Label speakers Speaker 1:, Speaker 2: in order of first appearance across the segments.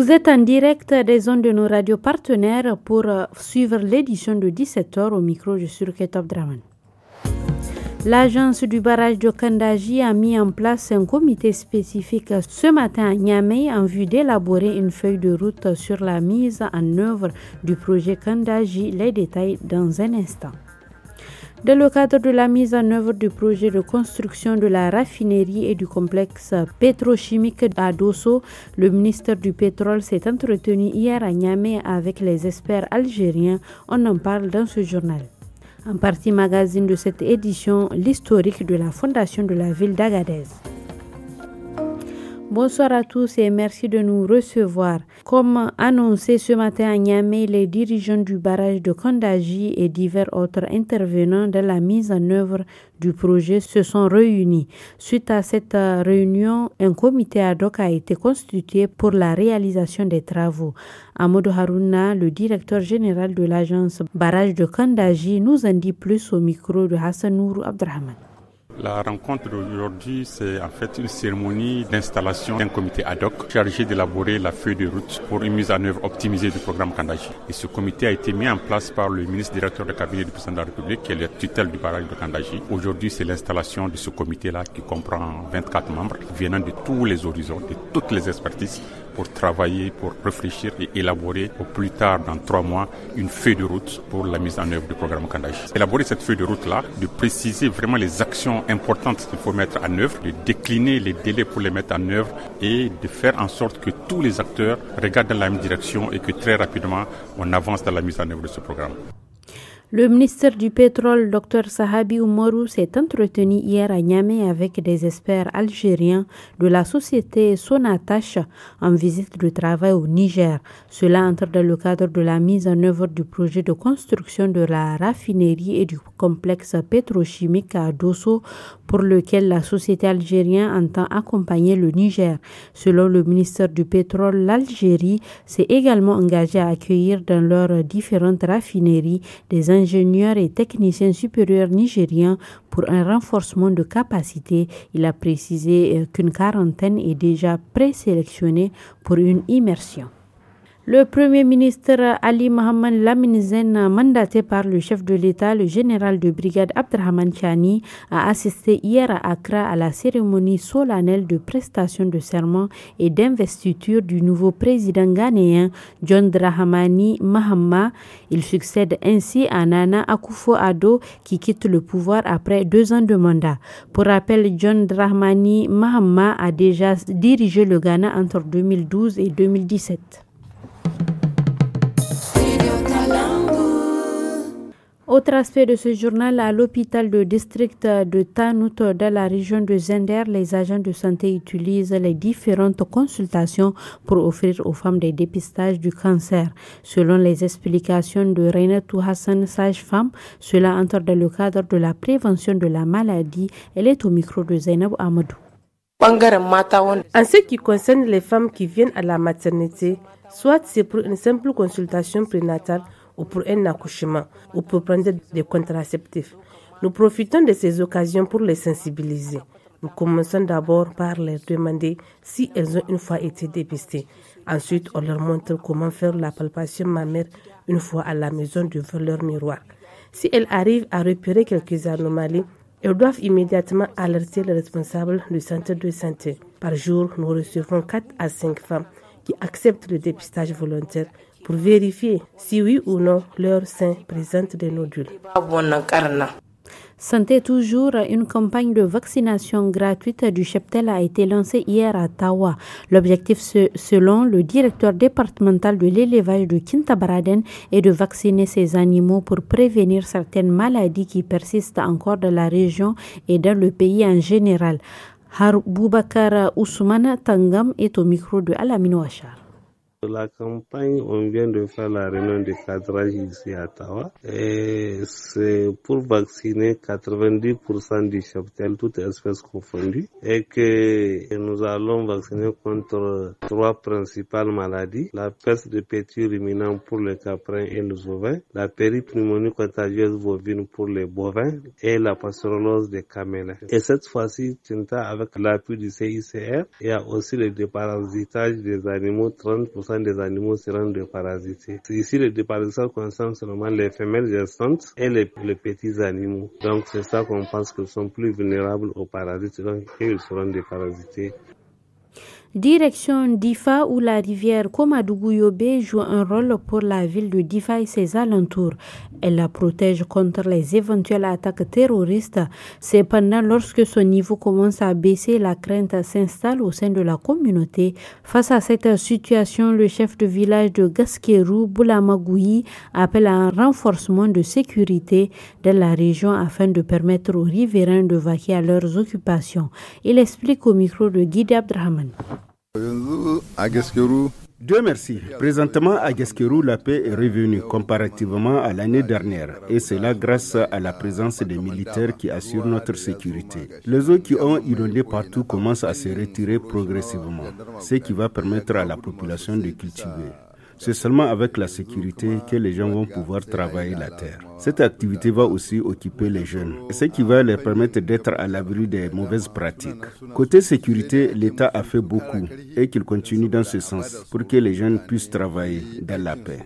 Speaker 1: Vous êtes en direct des ondes de nos radios partenaires pour suivre l'édition de 17h au micro. Je suis Ruket Abdraman. L'agence du barrage de Kandaji a mis en place un comité spécifique ce matin à Niamey en vue d'élaborer une feuille de route sur la mise en œuvre du projet Kandaji. Les détails dans un instant. Dans le cadre de la mise en œuvre du projet de construction de la raffinerie et du complexe pétrochimique à Dosso, le ministère du Pétrole s'est entretenu hier à Niamey avec les experts algériens. On en parle dans ce journal. En partie magazine de cette édition, l'historique de la fondation de la ville d'Agadez. Bonsoir à tous et merci de nous recevoir. Comme annoncé ce matin à Niamey, les dirigeants du barrage de Kandaji et divers autres intervenants dans la mise en œuvre du projet se sont réunis. Suite à cette réunion, un comité ad hoc a été constitué pour la réalisation des travaux. Amadou Harouna, le directeur général de l'agence barrage de Kandaji, nous en dit plus au micro de Hassan Nourou Abdrahman.
Speaker 2: La rencontre d'aujourd'hui, c'est en fait une cérémonie d'installation d'un comité ad hoc chargé d'élaborer la feuille de route pour une mise en œuvre optimisée du programme Kandaji. Et ce comité a été mis en place par le ministre directeur de cabinet du président de la République, qui est le tutelle du barrage de Kandaji. Aujourd'hui, c'est l'installation de ce comité-là qui comprend 24 membres venant de tous les horizons, de toutes les expertises, pour travailler, pour réfléchir et élaborer au plus tard dans 3 mois une feuille de route pour la mise en œuvre du programme Kandaji. Élaborer cette feuille de route-là, de préciser vraiment les actions importantes qu'il faut mettre en œuvre, de décliner les délais pour les mettre en œuvre et de faire en sorte que tous les acteurs regardent dans la même direction et que très rapidement on avance dans la mise en œuvre de ce programme.
Speaker 1: Le ministre du Pétrole, Dr Sahabi Oumarou, s'est entretenu hier à Niamey avec des experts algériens de la société Sonatash en visite de travail au Niger. Cela entre dans le cadre de la mise en œuvre du projet de construction de la raffinerie et du complexe pétrochimique à Dosso, pour lequel la société algérienne entend accompagner le Niger. Selon le ministère du Pétrole, l'Algérie s'est également engagée à accueillir dans leurs différentes raffineries des ingénieurs et techniciens supérieurs nigériens pour un renforcement de capacité. Il a précisé qu'une quarantaine est déjà présélectionnée pour une immersion. Le Premier ministre Ali Mohamed Lamine Zen, mandaté par le chef de l'État, le général de brigade Abdrahman Chani, a assisté hier à Accra à la cérémonie solennelle de prestation de serment et d'investiture du nouveau président ghanéen John Dramani Mahama. Il succède ainsi à Nana Akufo-Addo qui quitte le pouvoir après 2 ans de mandat. Pour rappel, John Dramani Mahama a déjà dirigé le Ghana entre 2012 et 2017. Autre aspect de ce journal, à l'hôpital de district de Tanout dans la région de Zender, les agents de santé utilisent les différentes consultations pour offrir aux femmes des dépistages du cancer. Selon les explications de Reinatou Hassan, sage-femme, cela entre dans le cadre de la prévention de la maladie. Elle est au micro de Zainab Amadou.
Speaker 3: En ce qui concerne les femmes qui viennent à la maternité, soit c'est pour une simple consultation prénatale ou pour un accouchement, ou pour prendre des contraceptifs. Nous profitons de ces occasions pour les sensibiliser. Nous commençons d'abord par leur demander si elles ont une fois été dépistées. Ensuite, on leur montre comment faire la palpation mammaire une fois à la maison devant leur miroir. Si elles arrivent à repérer quelques anomalies, elles doivent immédiatement alerter le responsable du centre de santé. Par jour, nous recevons 4 à 5 femmes qui acceptent le dépistage volontaire pour vérifier si oui ou non leur sein présente des nodules.
Speaker 1: Santé toujours, une campagne de vaccination gratuite du cheptel a été lancée hier à Tawa. L'objectif, selon le directeur départemental de l'élevage de Kintabaraden, est de vacciner ces animaux pour prévenir certaines maladies qui persistent encore dans la région et dans le pays en général. Boubakar Ousmane Tangam est au micro de Alamine Ouachar.
Speaker 4: La campagne, on vient de faire la réunion de cadrage ici à Tawa et c'est pour vacciner 90% du cheptel, toutes espèces confondues, et que nous allons vacciner contre 3 principales maladies: la peste de petit ruminant pour les caprins et les ovins, la péripneumonie contagieuse bovine pour les bovins et la pastorolose des camélins. Et cette fois-ci, avec l'appui du CICR, il y a aussi le déparasitage des animaux, 30% 50% des animaux seront déparasités. Ici, le déparasitage concerne seulement les femelles gestantes et les petits animaux. Donc, c'est ça qu'on pense qu'ils sont plus vulnérables aux parasites, donc ils seront déparasités.
Speaker 1: Direction Difa où la rivière Komadougou-Yobé joue un rôle pour la ville de Difa et ses alentours. Elle la protège contre les éventuelles attaques terroristes. Cependant, lorsque son niveau commence à baisser, la crainte s'installe au sein de la communauté. Face à cette situation, le chef de village de Gaskerou, Boulamagoui, appelle à un renforcement de sécurité dans la région afin de permettre aux riverains de vaquer à leurs occupations. Il explique au micro de Guy Abdrahman.
Speaker 5: Dieu merci. Présentement, à Gaskerou, la paix est revenue comparativement à l'année dernière. Et cela grâce à la présence des militaires qui assurent notre sécurité. Les eaux qui ont inondé partout commencent à se retirer progressivement, ce qui va permettre à la population de cultiver. C'est seulement avec la sécurité que les gens vont pouvoir travailler la terre. Cette activité va aussi occuper les jeunes, ce qui va leur permettre d'être à l'abri des mauvaises pratiques. Côté sécurité, l'État a fait beaucoup et qu'il continue dans ce sens pour que les jeunes puissent travailler dans la paix.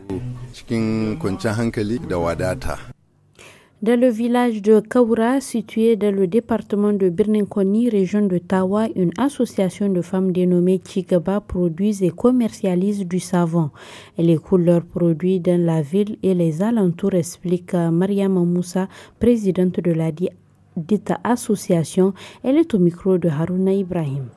Speaker 5: Dans le village de Kaoura, situé dans le département de Birninkoni, région de Tawa, une association de femmes dénommée Chigaba produisent et commercialisent du savon. Elles écoulent leurs produits dans la ville et les alentours, explique Mariama Moussa, présidente de la dite association. Elle est au micro de Haruna Ibrahim.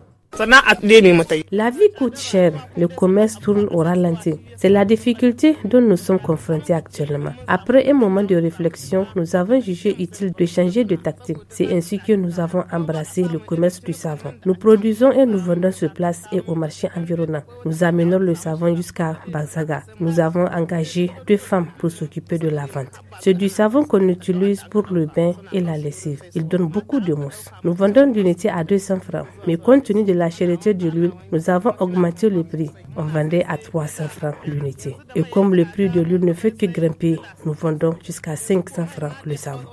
Speaker 3: La vie coûte cher, le commerce tourne au ralenti. C'est la difficulté dont nous sommes confrontés actuellement. Après un moment de réflexion, nous avons jugé utile de changer de tactique. C'est ainsi que nous avons embrassé le commerce du savon. Nous produisons et nous vendons sur place et au marché environnant. Nous amenons le savon jusqu'à Bazaga. Nous avons engagé 2 femmes pour s'occuper de la vente. C'est du savon qu'on utilise pour le bain et la lessive. Il donne beaucoup de mousse. Nous vendons l'unité à 200 francs. Mais compte tenu de la cherté de l'huile, nous avons augmenté le prix. On vendait à 300 francs l'unité. Et comme le prix de l'huile ne fait que grimper, nous vendons jusqu'à 500 francs le savon.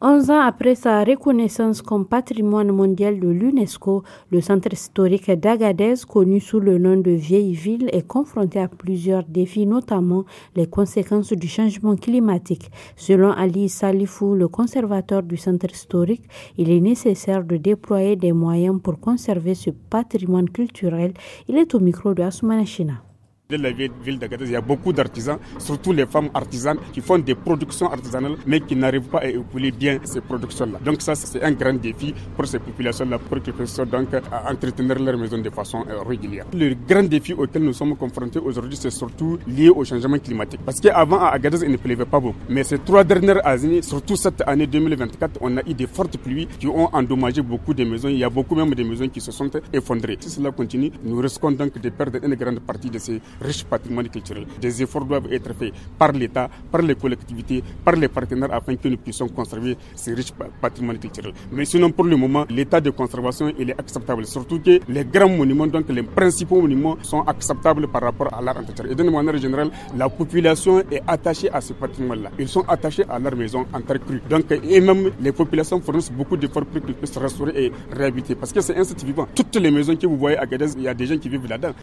Speaker 1: 11 ans après sa reconnaissance comme patrimoine mondial de l'UNESCO, le centre historique d'Agadez, connu sous le nom de Vieille Ville, est confronté à plusieurs défis, notamment les conséquences du changement climatique. Selon Ali Salifou, le conservateur du centre historique, il est nécessaire de déployer des moyens pour conserver ce patrimoine culturel. Il est au micro de Assoumana China.
Speaker 6: Dans la ville d'Agadez, il y a beaucoup d'artisans, surtout les femmes artisanes qui font des productions artisanales mais qui n'arrivent pas à écouler bien ces productions-là. Donc ça, c'est un grand défi pour ces populations-là, pour qu'ils puissent donc entretenir leur maison de façon régulière. Le grand défi auquel nous sommes confrontés aujourd'hui, c'est surtout lié au changement climatique. Parce qu'avant, à Agadez, il ne pleuvait pas beaucoup. Mais ces 3 dernières années, surtout cette année 2024, on a eu des fortes pluies qui ont endommagé beaucoup de maisons. Il y a beaucoup même de maisons qui se sont effondrées. Si cela continue, nous risquons donc de perdre une grande partie de ces riche patrimoine culturel. Des efforts doivent être faits par l'État, par les collectivités, par les partenaires afin que nous puissions conserver ces riches patrimoines culturels. Mais sinon, pour le moment, l'état de conservation il est acceptable. Surtout que les grands monuments, donc les principaux monuments, sont acceptables par rapport à leur entretien. Et d'une manière générale, la population est attachée à ce patrimoine-là. Ils sont attachés à leur maison en terre crue. Donc, et même les populations fournissent beaucoup d'efforts pour qu'ils puissent restaurer et réhabiliter. Parce que c'est un site vivant. Toutes les maisons que vous voyez à Agadez, il y a des gens qui vivent là-dedans.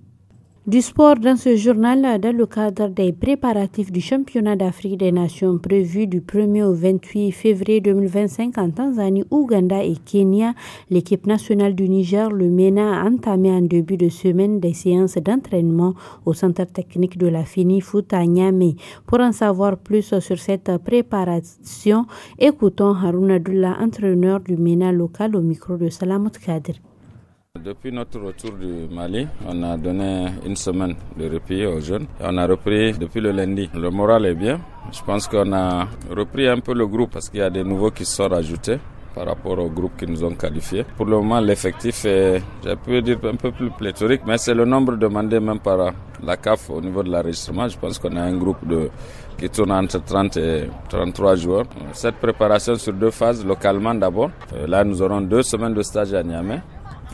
Speaker 1: Du sport dans ce journal, dans le cadre des préparatifs du championnat d'Afrique des Nations prévu du 1er au 28 février 2025 en Tanzanie, Ouganda et Kenya, l'équipe nationale du Niger, le MENA, a entamé en début de semaine des séances d'entraînement au centre technique de la FENIFOOT à Niamey. Pour en savoir plus sur cette préparation, écoutons Haroun Abdullah, entraîneur du MENA local au micro de Salamot Kadir.
Speaker 7: Depuis notre retour du Mali, on a donné une semaine de répit aux jeunes. On a repris depuis le lundi. Le moral est bien. Je pense qu'on a repris un peu le groupe parce qu'il y a des nouveaux qui se sont rajoutés par rapport au groupe qui nous ont qualifiés. Pour le moment, l'effectif est, je peux dire, un peu plus pléthorique, mais c'est le nombre demandé même par la CAF au niveau de l'enregistrement. Je pense qu'on a un groupe qui tourne entre 30 et 33 joueurs. Cette préparation sur 2 phases, localement d'abord. Là, nous aurons 2 semaines de stage à Niamey.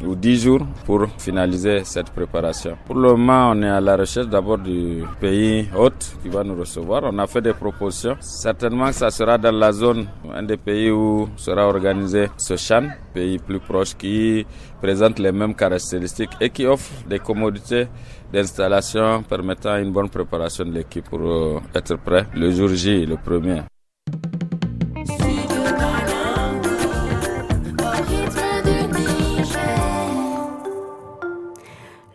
Speaker 7: ou 10 jours pour finaliser cette préparation. Pour le moment, on est à la recherche d'abord du pays hôte qui va nous recevoir. On a fait des propositions. Certainement que ça sera dans la zone, un des pays où sera organisé ce CHAN, pays plus proche qui présente les mêmes caractéristiques et qui offre des commodités d'installation permettant une bonne préparation de l'équipe pour être prêt le jour J, le premier.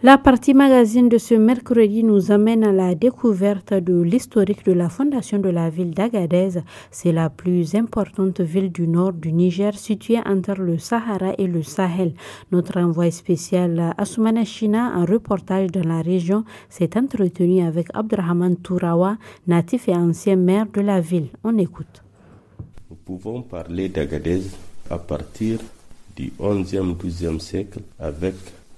Speaker 1: La partie magazine de ce mercredi nous amène à la découverte de l'historique de la fondation de la ville d'Agadez. C'est la plus importante ville du nord du Niger, située entre le Sahara et le Sahel. Notre envoyé spécial Assoumana China, en reportage dans la région, s'est entretenu avec Abdrahman Tourawa, natif et ancien maire de la ville. On écoute.
Speaker 8: Nous pouvons parler d'Agadez à partir du 11e, 12e siècle avec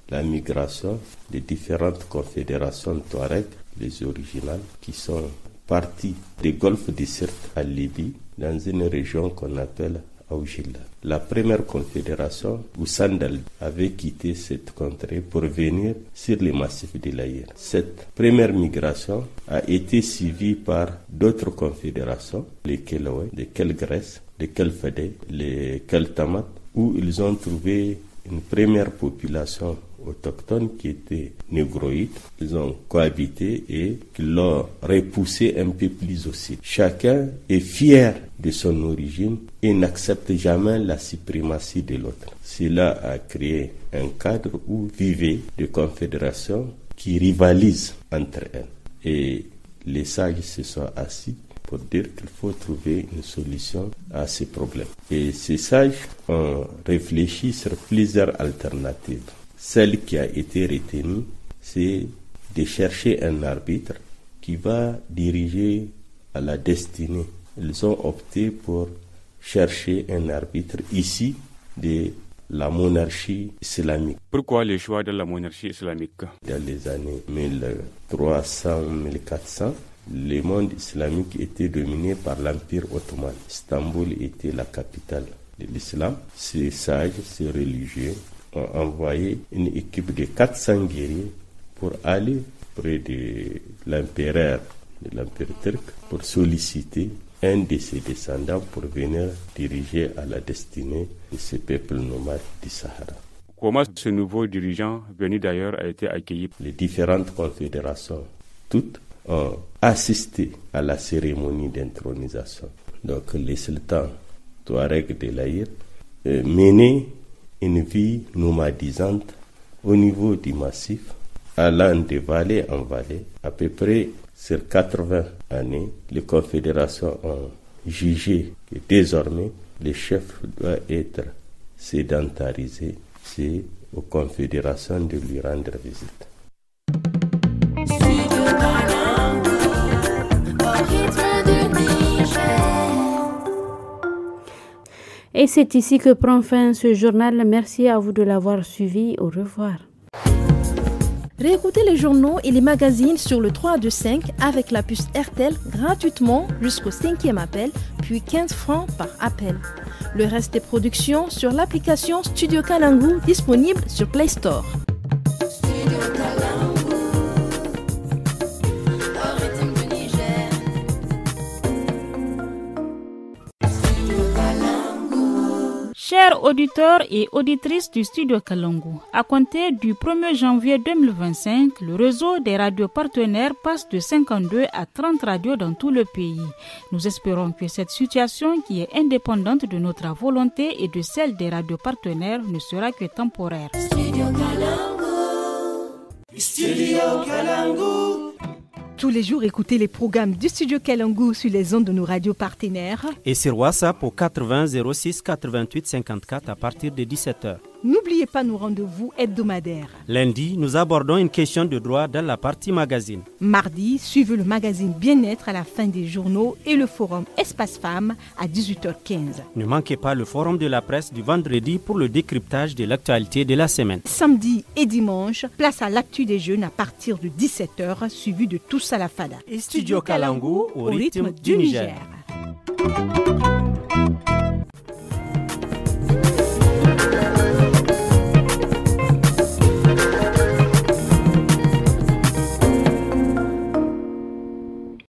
Speaker 8: la migration des différentes confédérations Touareg, les originales, qui sont parties des golfes de Sirte à Libye, dans une région qu'on appelle Aoujilla. La première confédération, Oussandal, avait quitté cette contrée pour venir sur les massifs de l'Aïr. Cette première migration a été suivie par d'autres confédérations, les Kelaway, les Kelgrès, les Kelfadé, les Keltamat, où ils ont trouvé une première population autochtones qui étaient négroïdes. Ils ont cohabité et qui l'ont repoussé un peu plus aussi. Chacun est fier de son origine et n'accepte jamais la suprématie de l'autre. Cela a créé un cadre où vivaient des confédérations qui rivalisent entre elles. Et les sages se sont assis pour dire qu'il faut trouver une solution à ces problèmes. Et ces sages ont réfléchi sur plusieurs alternatives. Celle qui a été retenue, c'est de chercher un arbitre qui va diriger à la destinée. Ils ont opté pour chercher un arbitre ici de la monarchie islamique.
Speaker 6: Pourquoi le choix de la monarchie islamique?
Speaker 8: Dans les années 1300-1400, le monde islamique était dominé par l'Empire ottoman. Istanbul était la capitale de l'islam. Ces sages, ces religieux, ont envoyé une équipe de 400 guerriers pour aller près de l'empereur de l'Empire turc pour solliciter un de ses descendants pour venir diriger à la destinée de ces peuples nomades du Sahara.
Speaker 6: Comment ce nouveau dirigeant venu d'ailleurs a été accueilli?
Speaker 8: Les différentes confédérations, toutes ont assisté à la cérémonie d'intronisation. Donc les sultans Touareg de l'Aïr menaient une vie nomadisante au niveau du massif, allant de vallée en vallée. À peu près sur 80 années, les confédérations ont jugé que désormais les chefs doivent être sédentarisés. C'est aux confédérations de lui rendre visite.
Speaker 1: Et c'est ici que prend fin ce journal. Merci à vous de l'avoir suivi. Au revoir.
Speaker 9: Réécoutez les journaux et les magazines sur le 325 avec la puce RTL gratuitement jusqu'au 5e appel, puis 15 francs par appel. Le reste des productions sur l'application Studio Kalangu disponible sur Play Store.
Speaker 10: Chers auditeurs et auditrices du Studio Kalangu, à compter du 1er janvier 2025, le réseau des radios partenaires passe de 52 à 30 radios dans tout le pays. Nous espérons que cette situation, qui est indépendante de notre volonté et de celle des radios partenaires, ne sera que temporaire. Studio Kalangu.
Speaker 9: Studio Kalangu. Tous les jours, écoutez les programmes du Studio Kalangu sur les ondes de nos radios partenaires.
Speaker 11: Et sur WhatsApp au 80 06 88 54 à partir de 17h.
Speaker 9: N'oubliez pas nos rendez-vous hebdomadaires.
Speaker 11: Lundi, nous abordons une question de droit dans la partie magazine.
Speaker 9: Mardi, suivez le magazine Bien-être à la fin des journaux et le forum Espace Femmes à 18h15.
Speaker 11: Ne manquez pas le forum de la presse du vendredi pour le décryptage de l'actualité de la semaine.
Speaker 9: Samedi et dimanche, place à l'actu des jeunes à partir de 17h, suivi de Tous à la Fada.
Speaker 11: Et Studio Kalangu au rythme du Niger.